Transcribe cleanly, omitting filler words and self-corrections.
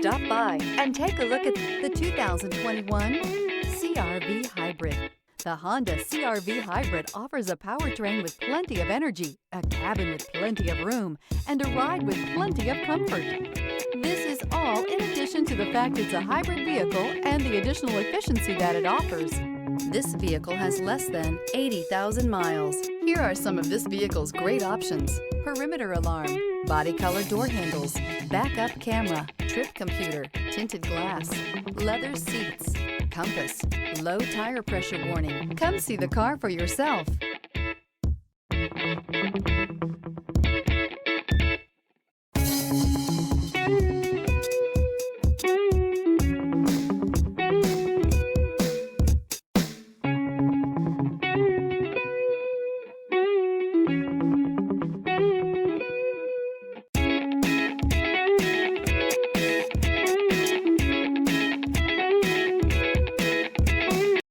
Stop by and take a look at the 2021 CR-V Hybrid. The Honda CR-V Hybrid offers a powertrain with plenty of energy, a cabin with plenty of room, and a ride with plenty of comfort. This is all in addition to the fact it's a hybrid vehicle and the additional efficiency that it offers. This vehicle has less than 80,000 miles. Here are some of this vehicle's great options: perimeter alarm, body color door handles, backup camera, trip computer, tinted glass, leather seats, compass, low tire pressure warning. Come see the car for yourself.